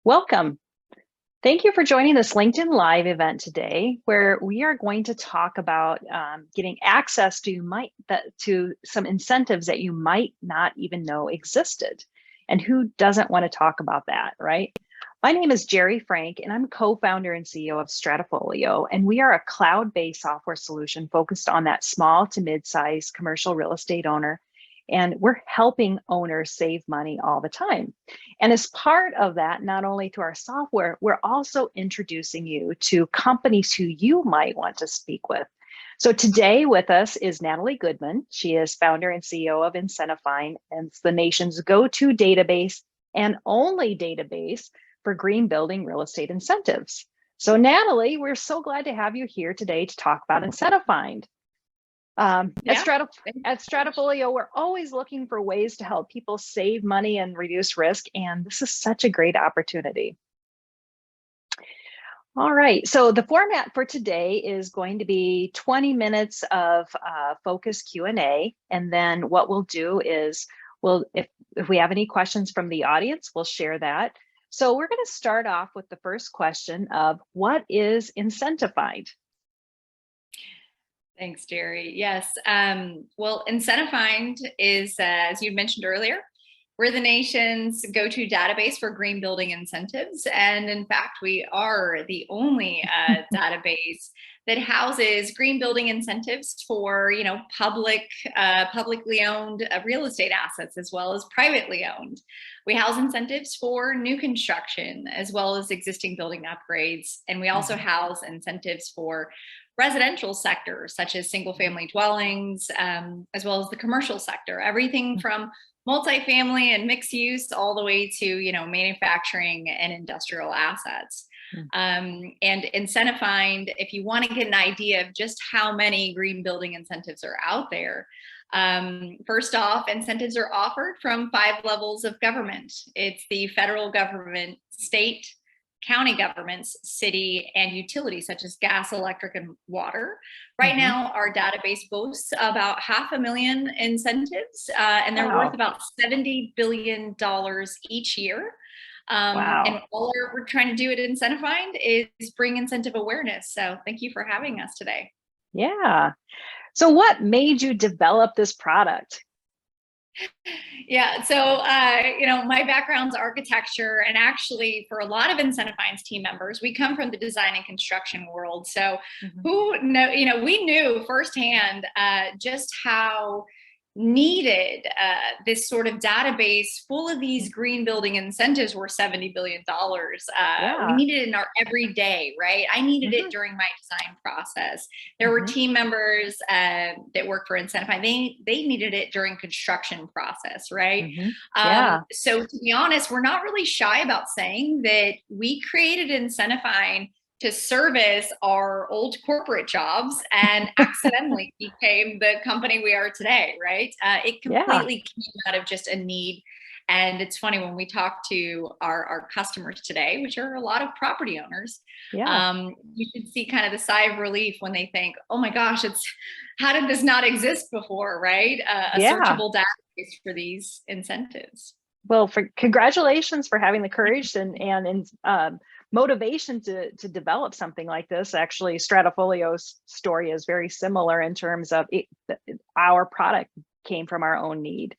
Welcome. Thank you for joining this LinkedIn Live event today, where we are going to talk about getting access to some incentives that you might not even know existed. And who doesn't want to talk about that, right? My name is Jeri Frank, and I'm co-founder and CEO of STRATAFOLIO, and we are a cloud-based software solution focused on that small to mid-sized commercial real estate owner. And we're helping owners save money all the time. And as part of that, not only to our software, we're also introducing you to companies who you might want to speak with. So today with us is Natalie Goodman. She is founder and CEO of IncentiFind, and it's the nation's go-to database and only database for green building real estate incentives. So Natalie, we're so glad to have you here today to talk about IncentiFind. At STRATAFOLIO, we're always looking for ways to help people save money and reduce risk, and this is such a great opportunity. All right, so the format for today is going to be 20 minutes of focused Q&A, and then what we'll do is, if we have any questions from the audience, we'll share that. So we're going to start off with the first question of, what is IncentiFind? Thanks, Jeri. Yes. Well, IncentiFind is, as you mentioned earlier, we're the nation's go-to database for green building incentives. And in fact, we are the only database that houses green building incentives for, publicly owned real estate assets, as well as privately owned. We house incentives for new construction, as well as existing building upgrades. And we also house incentives for residential sectors, such as single family dwellings, as well as the commercial sector, everything from multifamily and mixed use all the way to, manufacturing and industrial assets. And IncentiFind, if you want to get an idea of just how many green building incentives are out there, first off, incentives are offered from 5 levels of government. It's the federal government, state, county governments, city, and utilities such as gas, electric, and water. Right now, our database boasts about 500,000 incentives, and they're worth about $70 billion each year. And all we're trying to do at IncentiFind is bring incentive awareness. So thank you for having us today. Yeah. So what made you develop this product? Yeah, so my background's architecture, and actually for a lot of IncentiFind's team members, we come from the design and construction world. So we knew firsthand just how needed this sort of database full of these green building incentives were $70 billion. We needed it in our everyday, right? I needed it during my design process. There were team members that worked for IncentiFind. They needed it during construction process, right? So to be honest, we're not really shy about saying that we created IncentiFind to service our old corporate jobs and accidentally became the company we are today, right? It completely came out of just a need. And it's funny, when we talk to our customers today, which are a lot of property owners, you should see kind of the sigh of relief when they think, oh my gosh, how did this not exist before, right? A searchable database for these incentives. Well, congratulations for having the courage and motivation to develop something like this. Actually, STRATAFOLIO's story is very similar in terms of our product came from our own need.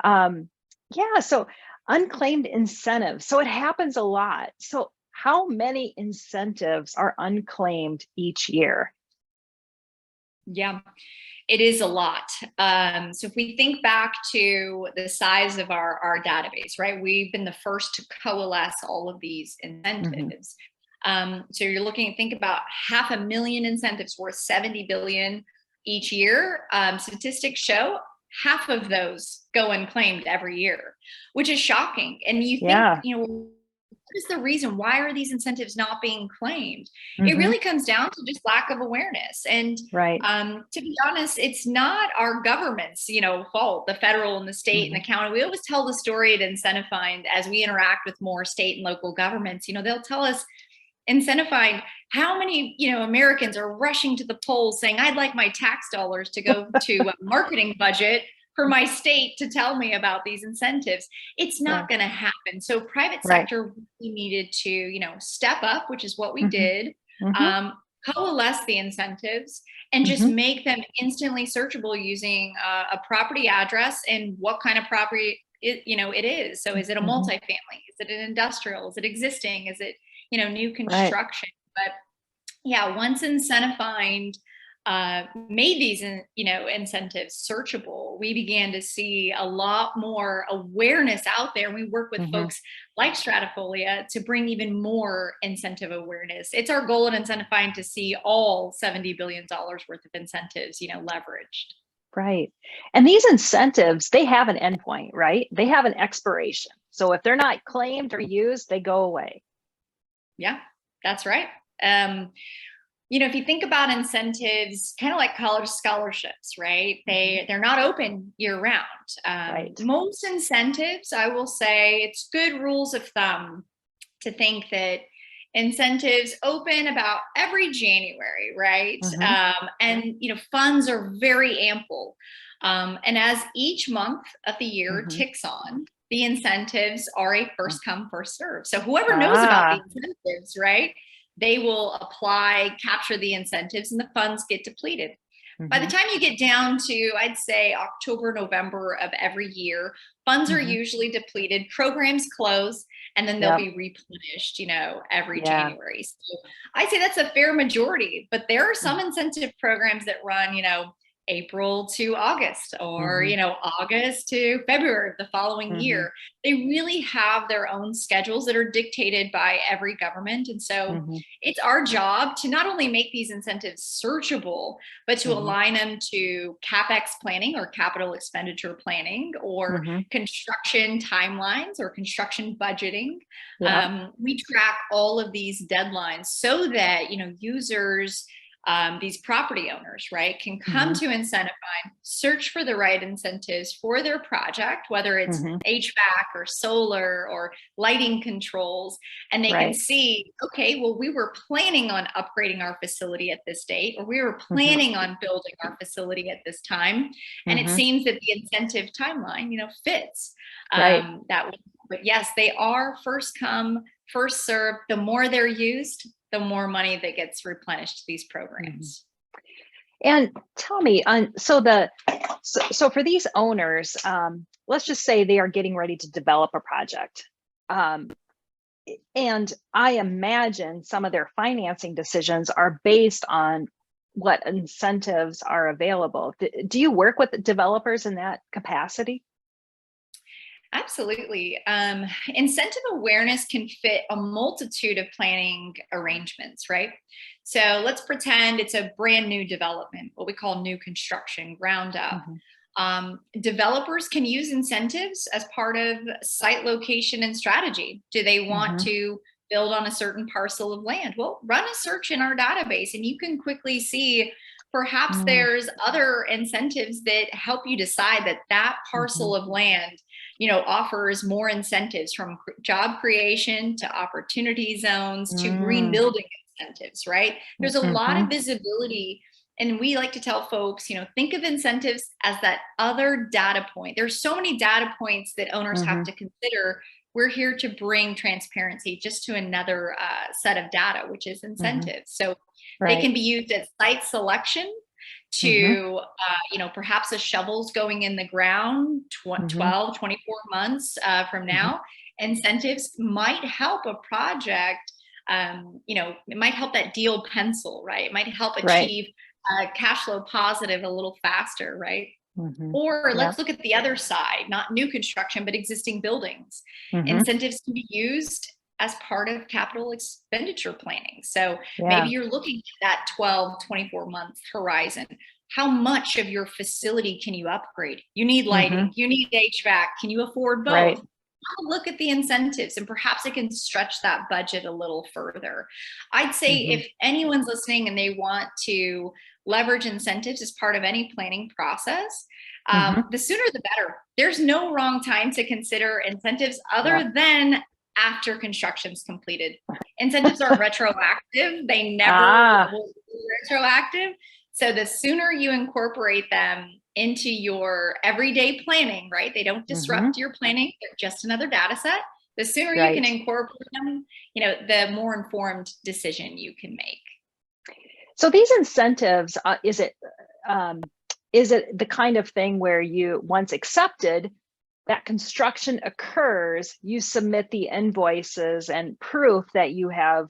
So unclaimed incentives. So it happens a lot. So how many incentives are unclaimed each year? Yeah. It is a lot. So if we think back to the size of our database, right? We've been the first to coalesce all of these incentives. So you're think about 500,000 incentives worth $70 billion each year. Statistics show half of those go unclaimed every year, which is shocking. And you think, what is the reason? Why are these incentives not being claimed? It really comes down to just lack of awareness. And to be honest, it's not our government's, fault, the federal and the state and the county. We always tell the story at IncentiFind as we interact with more state and local governments. They'll tell us, IncentiFind, how many Americans are rushing to the polls saying, I'd like my tax dollars to go to a marketing budget for my state to tell me about these incentives. It's not going to happen. So private sector really needed to, you know, step up, which is what we did, coalesce the incentives and just make them instantly searchable using a property address and what kind of property it is. So is it a multifamily? Is it an industrial? Is it existing? Is it, you know, new construction? But yeah, once IncentiFind made these, incentives searchable, we began to see a lot more awareness out there. We work with folks like STRATAFOLIO to bring even more incentive awareness. It's our goal at IncentiFind to see all $70 billion worth of incentives, leveraged. Right. And these incentives, they have an endpoint, right? They have an expiration. So if they're not claimed or used, they go away. Yeah, that's right. If you think about incentives, kind of like college scholarships, right? They're not open year round. Most incentives, I will say, it's good rules of thumb to think that incentives open about every January, right? And funds are very ample. And as each month of the year ticks on, the incentives are a first come, first serve. So whoever knows about the incentives, right? They will apply, capture the incentives, and the funds get depleted. By the time you get down to, I'd say, October, November of every year, funds are usually depleted, programs close, and then they'll be replenished, every January. So I'd say that's a fair majority, but there are some incentive programs that run, April to August, or August to February of the following year. They really have their own schedules that are dictated by every government. And so it's our job to not only make these incentives searchable, but to align them to CapEx planning or capital expenditure planning, or construction timelines or construction budgeting. We track all of these deadlines so that users, these property owners, right, can come to IncentiFind, search for the right incentives for their project, whether it's HVAC or solar or lighting controls, and they can see, okay, well, we were planning on upgrading our facility at this date, or we were planning on building our facility at this time, and it seems that the incentive timeline, fits that way. But yes, they are first come, first serve. The more they're used, the more money that gets replenished to these programs. And tell me, so for these owners, let's just say they are getting ready to develop a project. And I imagine some of their financing decisions are based on what incentives are available. Do you work with developers in that capacity? Absolutely. Incentive awareness can fit a multitude of planning arrangements, right? So let's pretend it's a brand new development, what we call new construction, ground up. Developers can use incentives as part of site location and strategy. Do they want to build on a certain parcel of land? Well, run a search in our database and you can quickly see perhaps there's other incentives that help you decide that that parcel of land offers more incentives, from job creation to opportunity zones to green building incentives, right? There's a lot of visibility. And we like to tell folks, think of incentives as that other data point. There's so many data points that owners have to consider. We're here to bring transparency just to another set of data, which is incentives. So they can be used as site selection to, perhaps a shovel's going in the ground 12, 24 months from now. Incentives might help a project, it might help that deal pencil, right? It might help achieve cash flow positive a little faster, right? Or let's look at the other side, not new construction, but existing buildings. Incentives can be used as part of capital expenditure planning. So maybe you're looking at that 12, 24 month horizon. How much of your facility can you upgrade? You need lighting, you need HVAC, can you afford both? Look at the incentives, and perhaps it can stretch that budget a little further. I'd say if anyone's listening and they want to leverage incentives as part of any planning process, the sooner the better. There's no wrong time to consider incentives other than after construction's completed. Incentives are retroactive. They never will be retroactive. So the sooner you incorporate them into your everyday planning, right? They don't disrupt your planning. They're just another data set. The sooner you can incorporate them, the more informed decision you can make. So these incentives, is it the kind of thing where you, once accepted, that construction occurs, you submit the invoices and proof that you have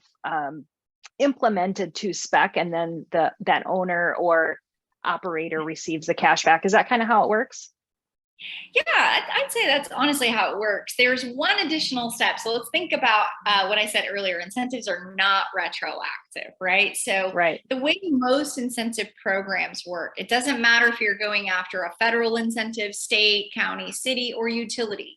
implemented to spec, and then that owner or operator receives the cash back? Is that kind of how it works? Yeah, I'd say that's honestly how it works. There's one additional step. So let's think about what I said earlier. Incentives are not retroactive, right? So the way most incentive programs work, it doesn't matter if you're going after a federal incentive, state, county, city, or utility.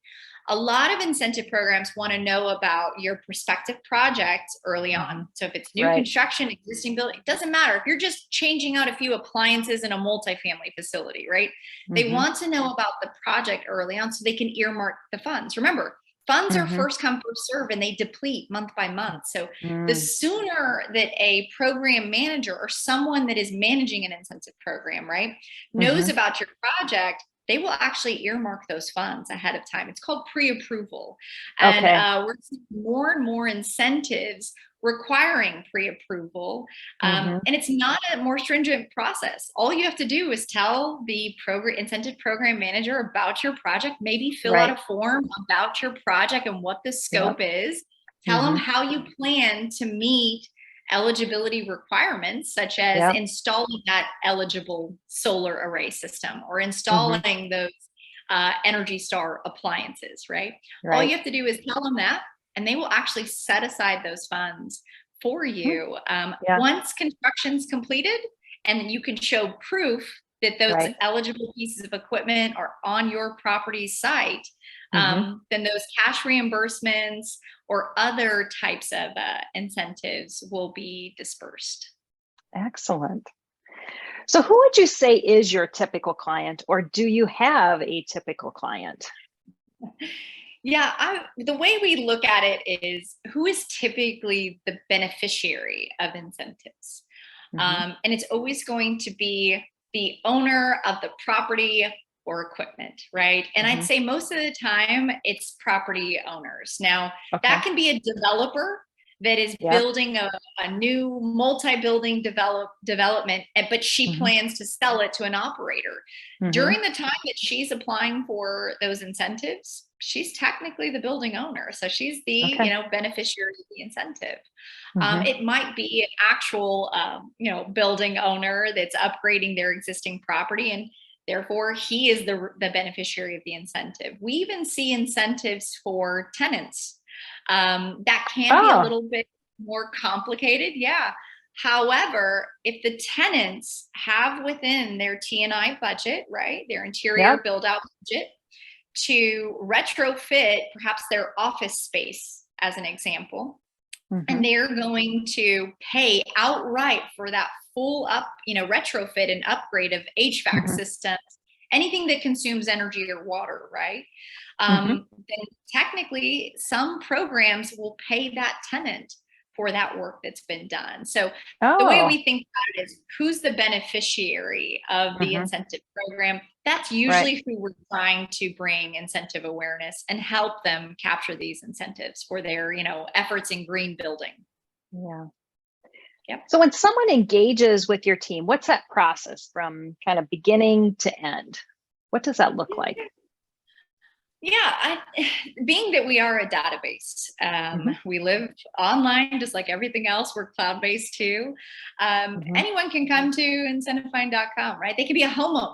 A lot of incentive programs want to know about your prospective project early on. So if it's new construction, existing building, it doesn't matter. If you're just changing out a few appliances in a multifamily facility, right? They want to know about the project early on so they can earmark the funds. Remember, funds are first come, first serve, and they deplete month by month. So the sooner that a program manager or someone that is managing an incentive program, right, knows about your project, they will actually earmark those funds ahead of time. It's called pre-approval. And we're seeing more and more incentives requiring pre-approval. And it's not a more stringent process. All you have to do is tell the incentive program manager about your project, maybe fill out a form about your project and what the scope is. Tell them how you plan to meet eligibility requirements, such as installing that eligible solar array system or installing those Energy Star appliances, right? All you have to do is tell them that, and they will actually set aside those funds for you once construction's completed, and you can show proof that those eligible pieces of equipment are on your property site. Then those cash reimbursements or other types of incentives will be dispersed. Excellent. So who would you say is your typical client, or do you have a typical client? Yeah, the way we look at it is who is typically the beneficiary of incentives. And it's always going to be the owner of the property or equipment, right? And I'd say most of the time it's property owners. Now, that can be a developer that is building a new multi-building development, but she plans to sell it to an operator. During the time that she's applying for those incentives, she's technically the building owner. So she's the beneficiary of the incentive. It might be an actual building owner that's upgrading their existing property, and therefore he is the beneficiary of the incentive. We even see incentives for tenants. That can be a little bit more complicated. Yeah. However, if the tenants have within their T&I budget, right, their interior build out budget, to retrofit perhaps their office space as an example, and they're going to pay outright for that full retrofit and upgrade of HVAC systems, anything that consumes energy or water, right? Then technically some programs will pay that tenant for that work that's been done. So the way we think about it is who's the beneficiary of the incentive program. That's usually who we're trying to bring incentive awareness and help them capture these incentives for their, efforts in green building. Yep. So when someone engages with your team, what's that process from kind of beginning to end? What does that look like? Yeah, being that we are a database, we live online just like everything else. We're cloud-based too. Anyone can come to IncentiFind.com, right? They can be a homeowner.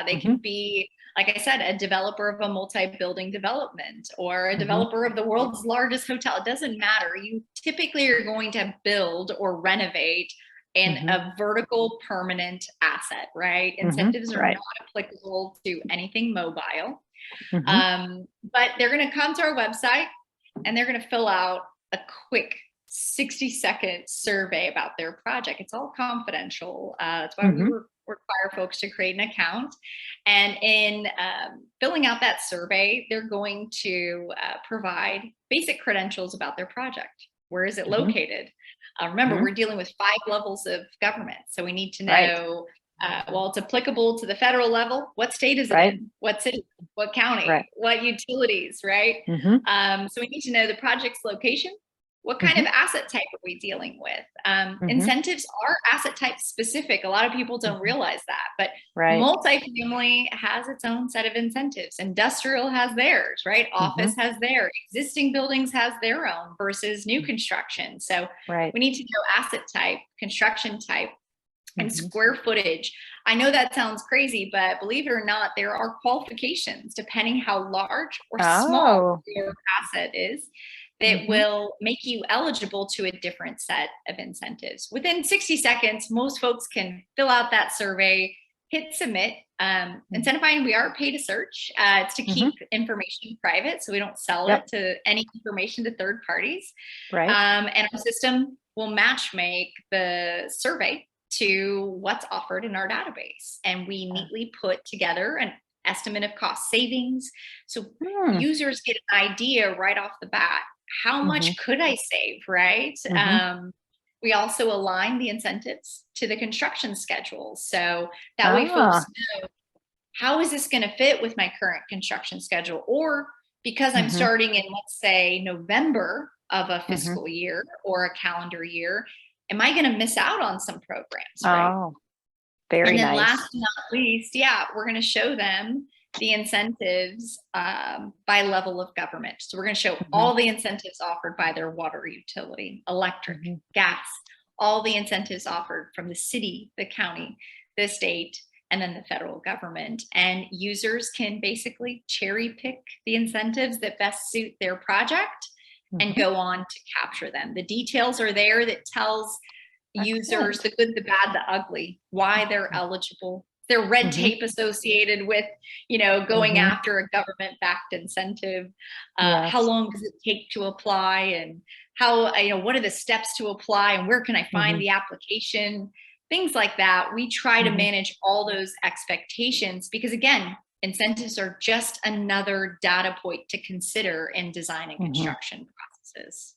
They can be, like I said, a developer of a multi-building development or a developer of the world's largest hotel. It doesn't matter. You typically are going to build or renovate in a vertical permanent asset, right? Incentives are not applicable to anything mobile. But they're going to come to our website and they're going to fill out a quick 60-second survey about their project. It's all confidential. That's why we require folks to create an account. And in filling out that survey, they're going to provide basic credentials about their project. Where is it Mhm. located? Remember, Mhm. we're dealing with 5 levels of government. So we need to Right. know, well, it's applicable to the federal level. What state is it Right. in? What city? What county? Right. What utilities, right? Mhm. So we need to know the project's location. What kind of Mhm. asset type are we dealing with? Mhm. Incentives are asset type specific. A lot of people don't Mhm. realize that, but Right. multifamily has its own set of incentives. Industrial has theirs, right? Office Mhm. has theirs. Existing buildings has their own versus new construction. So Right. we need to know asset type, construction type, and Mhm. square footage. I know that sounds crazy, but believe it or not, there are qualifications depending how large or small Oh. your asset is that Mhm. will make you eligible to a different set of incentives. Within 60 seconds, most folks can fill out that survey, hit submit. Mhm. IncentiFind, we are pay to search. It's to Mhm. keep information private, so we don't sell Yep. it to any information to third parties. Right. And our system will match make the survey to what's offered in our database. And we neatly put together an estimate of cost savings. So Mm. users get an idea right off the bat. How Mhm. much could I save, right? Mhm. We also align the incentives to the construction schedule. So that way folks Ah. know, how is this going to fit with my current construction schedule? Or because I'm Mhm. starting in, let's say, November of a Mhm. fiscal year or a calendar year, am I going to miss out on some programs, right? Oh, And very then last nice. but not least, yeah, we're going to show them the incentives by level of government. So we're going to show Mhm. all the incentives offered by their water utility, electric, Mhm. gas, all the incentives offered from the city, the county, the state, and then the federal government. And users can basically cherry pick the incentives that best suit their project and Mhm. go on to capture them. The details are there that tells users Excellent. the good, the bad, the ugly, why they're eligible, their red Mhm. tape associated with, going Mhm. after a government backed incentive. How Yes. long does it take to apply, and how, what are the steps to apply, and where can I find Mhm. the application? Things like that. We try to Mhm. manage all those expectations because, again, incentives are just another data point to consider in design and Mhm. construction processes.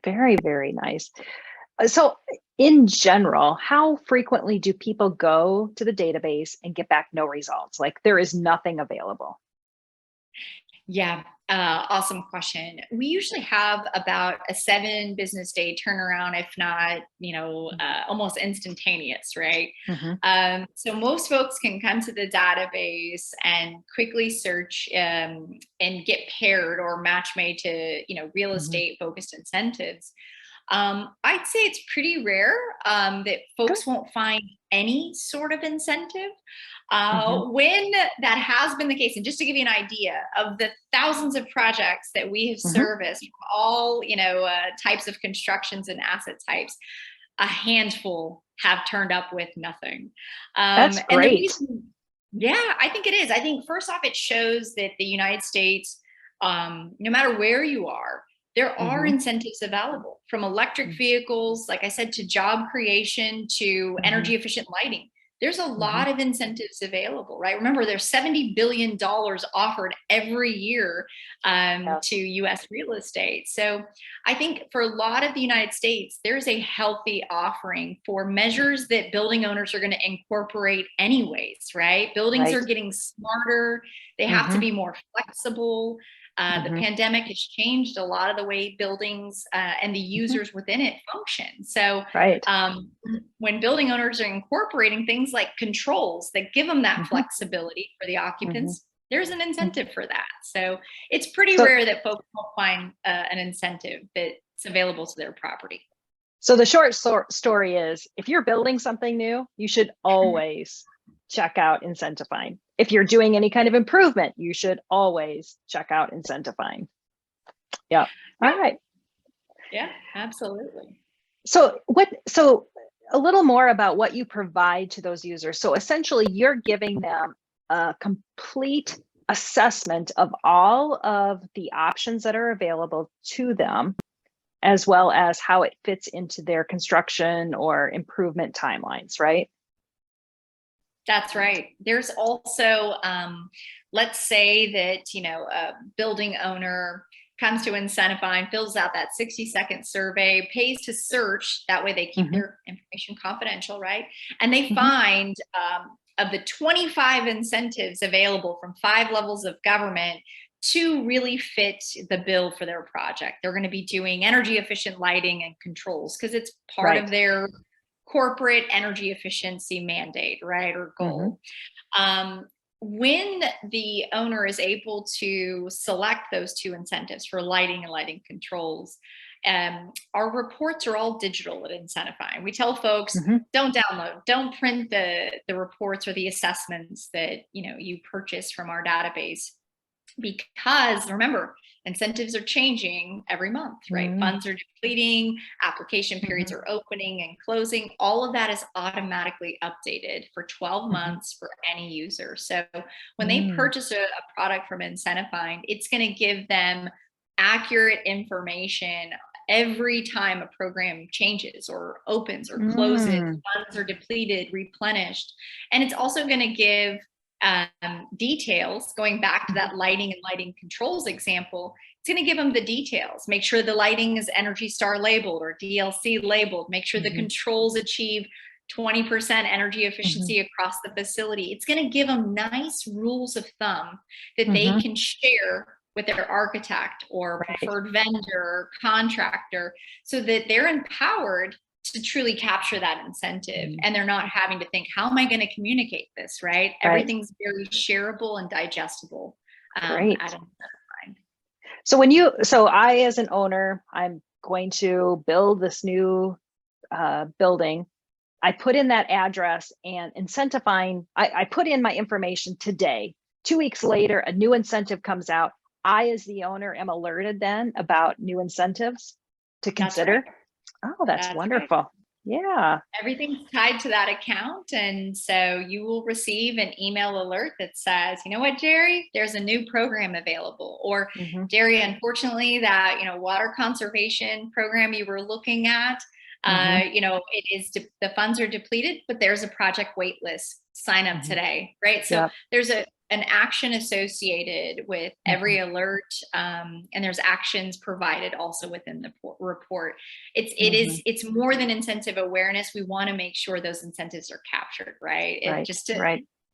Very, very nice. So, in general, how frequently do people go to the database and get back no results? Like there is nothing available. Yeah, awesome question. We usually have about a 7 business day turnaround, if not, almost instantaneous, right? Mhm. So most folks can come to the database and quickly search and get paired or match made to, real Mhm. estate focused incentives. I'd say it's pretty rare that Good. folks won't find any sort of incentive. Mhm. When that has been the case, and just to give you an idea of the thousands of projects that we have Mhm. serviced, from all types of constructions and asset types, a handful have turned up with nothing. That's And the great. reason, yeah, I think it is. I think first off, it shows that the United States, no matter where you are, there are Mhm. incentives available, from electric vehicles, like I said, to job creation, to Mhm. energy efficient lighting. There's a Mhm. lot of incentives available, right? Remember, there's $70 billion offered every year to Yes. US real estate. So I think for a lot of the United States, there's a healthy offering for measures that building owners are going to incorporate anyways, right? Buildings are Right. getting smarter, they have to Mhm. be more flexible. The Mhm. pandemic has changed a lot of the way buildings and the Mhm. users within it function. So, Right. when building owners are incorporating things like controls that give them that Mhm. flexibility for the Mhm. occupants, there's an Mhm. incentive for that. So, it's pretty So, rare that folks won't find an incentive that's available to their property. so the story is, if you're building something new, you should always check out IncentiFind. If you're doing any kind of improvement, you should always check out IncentiFind. Yeah. All Yeah, right. yeah, absolutely. So a little more about what you provide to those users. So essentially you're giving them a complete assessment of all of the options that are available to them, as well as how it fits into their construction or improvement timelines, right? That's right. There's also, let's say that, a building owner comes to IncentiFind, fills out that 60-second survey, pays to search. That way they keep their information confidential, right? And they find of the 25 incentives available from 5 levels of government, 2 really fit the bill for their project. They're going to be doing energy efficient lighting and controls because it's part of their corporate energy efficiency mandate, right? Or goal. When the owner is able to select those 2 incentives for lighting and lighting controls, our reports are all digital at IncentiFind. We tell folks, don't download, don't print the reports or the assessments that you purchase from our database, because remember, incentives are changing every month, right? Funds are depleting, application periods are opening and closing. All of that is automatically updated for 12 months for any user. So when they purchase a product from IncentiFind, it's going to give them accurate information every time a program changes or opens or closes, funds are depleted, replenished. And it's also going to give details, going back to that lighting and lighting controls example. It's going to give them the details. Make sure the lighting is Energy Star labeled or DLC labeled. Make sure the controls achieve 20% energy efficiency across the facility. It's going to give them nice rules of thumb that they can share with their architect or preferred vendor or contractor, so that they're empowered to truly capture that incentive, and they're not having to think, how am I going to communicate this, right? Everything's very shareable and digestible. Great. At IncentiFind. So I, as an owner, I'm going to build this new building. I put in that address, and IncentiFind, I put in my information today. 2 weeks later, a new incentive comes out. I, as the owner, am alerted then about new incentives to consider. Oh, that's wonderful. Right. Yeah. Everything's tied to that account. And so you will receive an email alert that says, you know what, Jeri, there's a new program available. Or Jeri, unfortunately, that, water conservation program you were looking at, it is, the funds are depleted, but there's a project wait list. Sign up today, right? So there's an action associated with every alert, and there's actions provided also within the report. It's more than incentive awareness. We want to make sure those incentives are captured, right?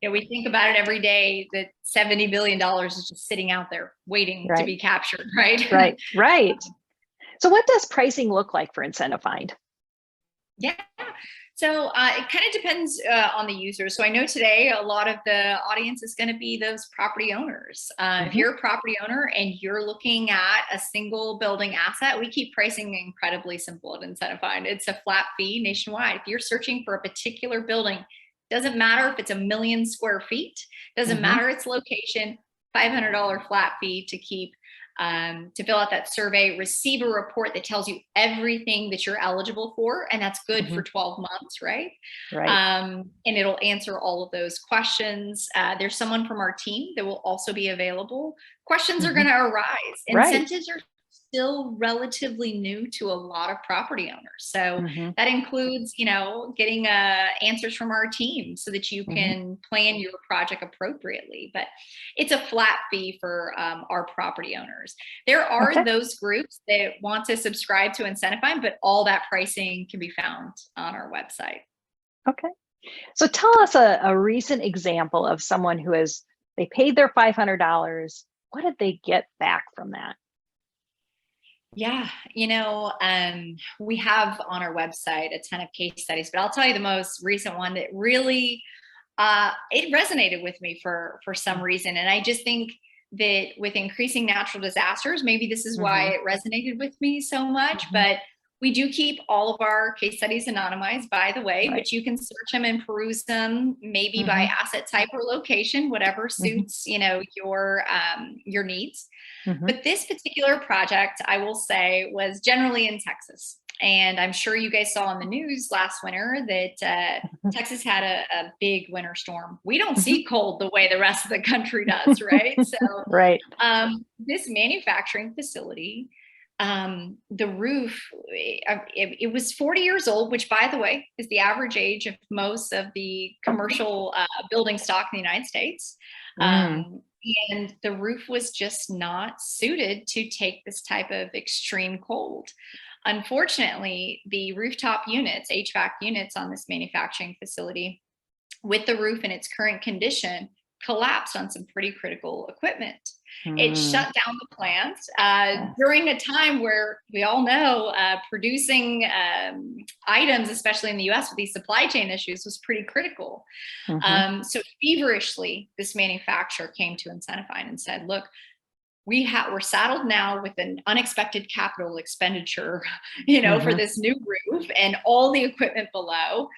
We think about it every day that $70 billion is just sitting out there waiting to be captured, right? Right. So what does pricing look like for IncentiFind? Yeah. So it kind of depends on the user. So I know today a lot of the audience is going to be those property owners. If you're a property owner and you're looking at a single building asset, we keep pricing incredibly simple at IncentiFind. It's a flat fee nationwide. If you're searching for a particular building, doesn't matter if it's 1 million square feet, doesn't matter its location, $500 flat fee to keep. To fill out that survey, receive a report that tells you everything that you're eligible for, and that's good for 12 months, right? And it'll answer all of those questions. There's someone from our team that will also be available. Questions are going to arise. Incentives are still relatively new to a lot of property owners. So that includes, getting answers from our team so that you can plan your project appropriately. But it's a flat fee for our property owners. There are those groups that want to subscribe to IncentiFind, but all that pricing can be found on our website. Okay. So tell us a recent example of someone who they paid their $500. What did they get back from that? Yeah, we have on our website a ton of case studies, but I'll tell you the most recent one that really, it resonated with me for some reason. And I just think that with increasing natural disasters, maybe this is why it resonated with me so much, but we do keep all of our case studies anonymized, by the way, but you can search them and peruse them, maybe by asset type or location, whatever suits, your needs. But this particular project, I will say, was generally in Texas. And I'm sure you guys saw in the news last winter that Texas had a big winter storm. We don't see cold the way the rest of the country does, right? So this manufacturing facility, the roof, it was 40 years old, which, by the way, is the average age of most of the commercial building stock in the United States. and the roof was just not suited to take this type of extreme cold. Unfortunately, the rooftop units, HVAC units on this manufacturing facility, with the roof in its current condition, collapsed on some pretty critical equipment. It shut down the plant during a time where we all know producing items, especially in the US with these supply chain issues, was pretty critical. So feverishly, this manufacturer came to IncentiFind and said, look, we're saddled now with an unexpected capital expenditure, for this new roof and all the equipment below.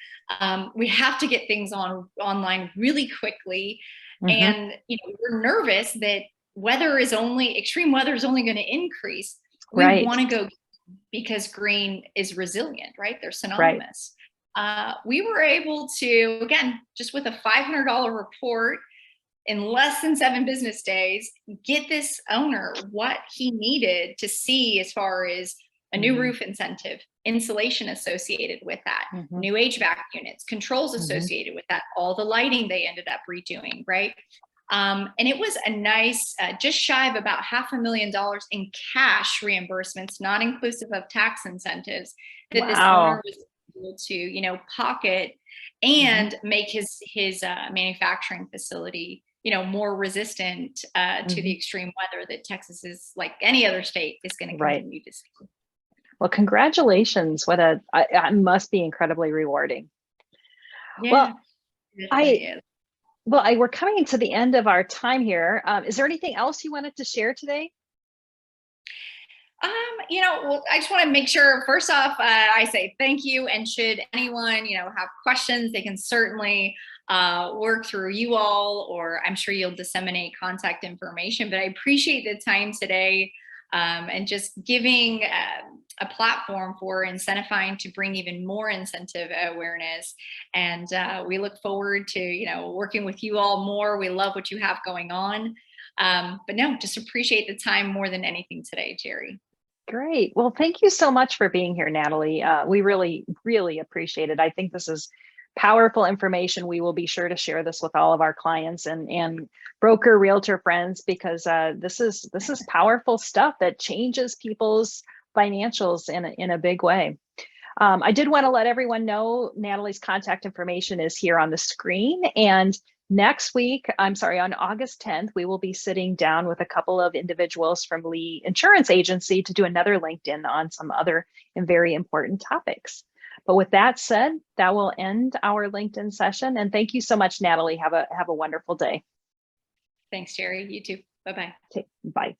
We have to get things online really quickly. And, we're nervous that extreme weather is only going to increase. We want to go because green is resilient, right? They're synonymous. We were able to, again, just with a $500 report, in less than 7 business days, get this owner what he needed to see as far as a new roof incentive, insulation associated with that, new HVAC units, controls associated with that, all the lighting they ended up redoing, right? And it was a nice, just shy of about $500,000 in cash reimbursements, not inclusive of tax incentives, that this owner was able to, pocket and make his manufacturing facility more resistant to the extreme weather that Texas is, like any other state, is going to continue to see. Well, congratulations. It must be incredibly rewarding. Yeah, we're coming to the end of our time here. Is there anything else you wanted to share today? Well, I just want to make sure, first off, I say thank you. And should anyone, have questions, they can certainly work through you all, or I'm sure you'll disseminate contact information. But I appreciate the time today and just giving a platform for IncentiFind to bring even more incentive awareness. And we look forward to, working with you all more. We love what you have going on. But no, just appreciate the time more than anything today, Jeri. Great. Well, thank you so much for being here, Natalie. We really, really appreciate it. I think this is powerful information. We will be sure to share this with all of our clients and broker realtor friends, because this is powerful stuff that changes people's financials in a big way. I did want to let everyone know Natalie's contact information is here on the screen. And next week, on August 10th, we will be sitting down with a couple of individuals from Lee Insurance Agency to do another LinkedIn on some other and very important topics. But with that said, that will end our LinkedIn session. And thank you so much, Natalie. Have a wonderful day. Thanks, Jeri. You too. Bye-bye. Okay, bye.